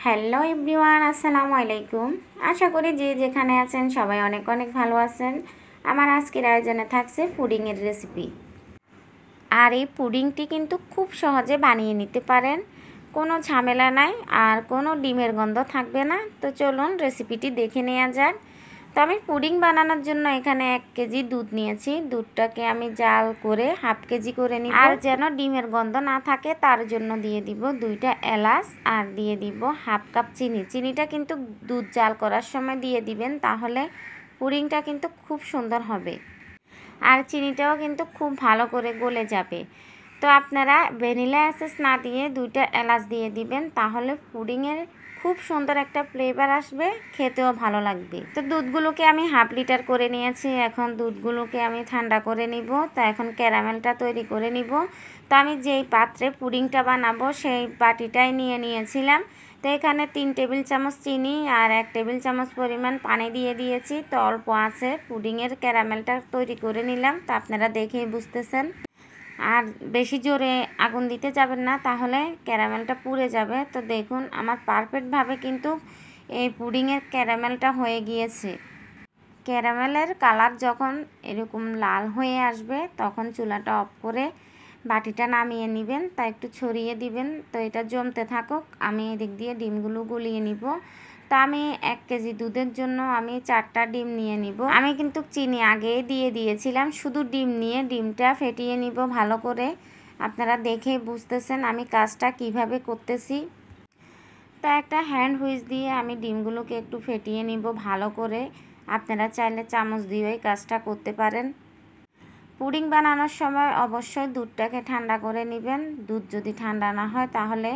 Hello everyone, আসসালামু আলাইকুম। আশা করি যে যেখানে আছেন সবাই অনেক অনেক ভালো আছেন। আমার আজকের আয়োজনে থাকছে পুডিংয়ের রেসিপি। আর এই পুডিংটি কিন্তু খুব সহজে বানিয়ে নিতে পারেন, কোনো ঝামেলা নাই আর কোনো ডিমের গন্ধ থাকবে না। তো চলুন রেসিপিটি দেখে নেওয়া যাক। তো আমি পুডিং বানানোর জন্য এখানে 1 কেজি দুধ নিয়েছি। দুধটাকে আমি জাল করে হাফ কেজি করে নিব। আর যেন ডিমের গন্ধ না থাকে তার জন্য দিয়ে দিব 2টা এলাচ আর দিয়ে দিব হাফ কাপ চিনি। চিনিটা কিন্তু দুধ জাল করার সময় দিয়ে দিবেন, তাহলে পুডিংটা কিন্তু খুব সুন্দর হবে আর চিনিটাও কিন্তু খুব ভালো করে গলে যাবে। তো আপনারা ভ্যানিলা এসেন্স না দিয়ে 2টা এলাচ দিয়ে দিবেন, তাহলে পুডিংয়ের খুব সুন্দর একটা ফ্লেভার আসবে, খেতেও ভালো লাগবে। তো দুধগুলোকে আমি হাফ লিটার করে নিয়েছি। এখন দুধগুলোকে আমি ঠান্ডা করে নিব। তো এখন ক্যারামেলটা তৈরি করে নিব। তো আমি যেই পাত্রে পুডিংটা বানাবো সেই বাটিটাই নিয়ে নিয়েছিলাম। তো এখানে 3 টেবিল চামচ চিনি আর 1 টেবিল চামচ পরিমাণ পানি দিয়ে দিয়েছি। তো অল্প আছে পুডিংয়ের ক্যারামেলটা তৈরি করে নিলাম। তো আপনারা দেখেই বুঝতেছেন। আর বেশি জোরে আগুন দিতে যাবেন না, তাহলে ক্যারামেলটা পুড়ে যাবে। তো দেখুন আমার পারফেক্টভাবে কিন্তু এই পুডিংয়ের ক্যারামেলটা হয়ে গিয়েছে। ক্যারামেলের কালার যখন এরকম লাল হয়ে আসবে তখন চুলাটা অফ করে বাটিটা নামিয়ে নেবেন। তা একটু ছড়িয়ে দিবেন। তো এটা জমতে থাকুক, আমি এদিক দিয়ে ডিমগুলো গলিয়ে নিব। তা আমি 1 কেজি দুধের জন্য আমি 4টা ডিম নিয়ে নিব। আমি কিন্তু চিনি আগে দিয়ে দিয়েছিলাম, শুধু ডিম নিয়ে ডিমটা ফেটিয়ে নিব ভালো করে। আপনারা দেখে বুঝতেছেন আমি কাজটা কিভাবে করতেছি। তা একটা হ্যান্ড হুইচ দিয়ে আমি ডিমগুলোকে একটু ফেটিয়ে নিব ভালো করে। আপনারা চাইলে চামচ দিয়েও এই কাজটা করতে পারেন। পুডিং বানানোর সময় অবশ্যই দুধটাকে ঠান্ডা করে নেবেন। দুধ যদি ঠান্ডা না হয় তাহলে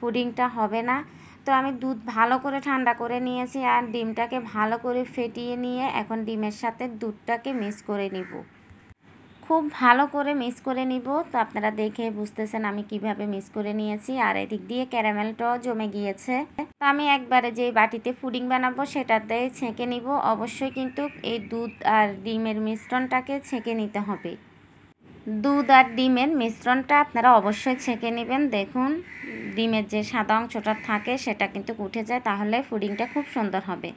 পুডিংটা হবে না। তো আমি দুধ ভালো করে ঠান্ডা করে নিয়েছি আর ডিমটাকে ভালো করে ফেটিয়ে নিয়ে এখন ডিমের সাথে দুধটাকে মিক্স করে নিব। খুব ভালো করে মিক্স করে নিব। তো আপনারা দেখে বুঝতেছেন আমি কিভাবে মিক্স করে নিয়েছি। আর এদিক দিয়ে ক্যারামেলটাও জমে গিয়েছে। তো আমি একবারে যে বাটিতে পুডিং বানাবো সেটাতে ছেঁকে নিব। অবশ্যই কিন্তু এই দুধ আর ডিমের মিশ্রণটাকে ছেঁকে নিতে হবে। দুধ আর ডিমের মিশ্রণটা আপনারা অবশ্যই ছেঁকে নেবেন। দেখুন ডিমের যে সাদা অংশটা থাকে সেটা কিন্তু উঠে যায়, তাহলে পুডিংটা খুব সুন্দর হবে।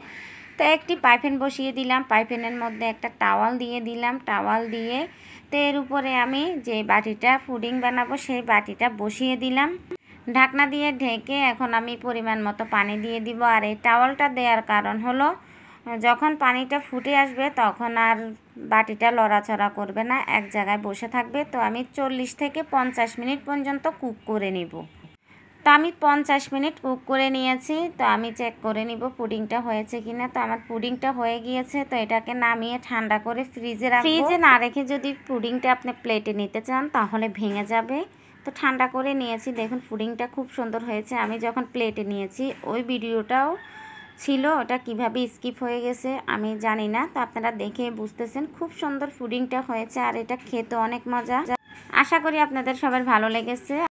তো একটি পাইপেন বসিয়ে দিলাম। পাইপেনের মধ্যে একটা টাওয়াল দিয়ে দিলাম। টাওয়াল দিয়ে তো এর উপরে আমি যে বাটিটা পুডিং বানাবো সেই বাটিটা বসিয়ে দিলাম। ঢাকনা দিয়ে ঢেকে এখন আমি পরিমাণ মতো পানি দিয়ে দিব। আর এই টাওয়ালটা দেওয়ার কারণ হলো যখন পানিটা ফুটে আসবে তখন আর বাটিটা লড়াচড়া করবে না, এক জায়গায় বসে থাকবে। তো আমি 40 থেকে 50 মিনিট পর্যন্ত কুক করে নিব। তো আমি 50 মিনিট কুক করে নিয়েছি। তো আমি চেক করে নিব পুডিংটা হয়েছে কিনা। তো আমার পুডিংটা হয়ে গিয়েছে। তো এটাকে নামিয়ে ঠান্ডা করে ফ্রিজে রাখবো। ফ্রিজে না রেখে যদি পুডিংটা আপনি প্লেটে নিতে চান তাহলে ভেঙে যাবে। তো ঠান্ডা করে নিয়েছি। দেখুন পুডিংটা খুব সুন্দর হয়েছে। আমি যখন প্লেটে নিয়েছি ওই ভিডিওটাও ছিল, ওটা কিভাবে স্কিপ হয়ে গেছে আমি জানি না। তো আপনারা দেখে বুঝতেছেন খুব সুন্দর পুডিংটা হয়েছে আর এটা খেতে অনেক মজা। আশা করি আপনাদের সবার ভালো লেগেছে।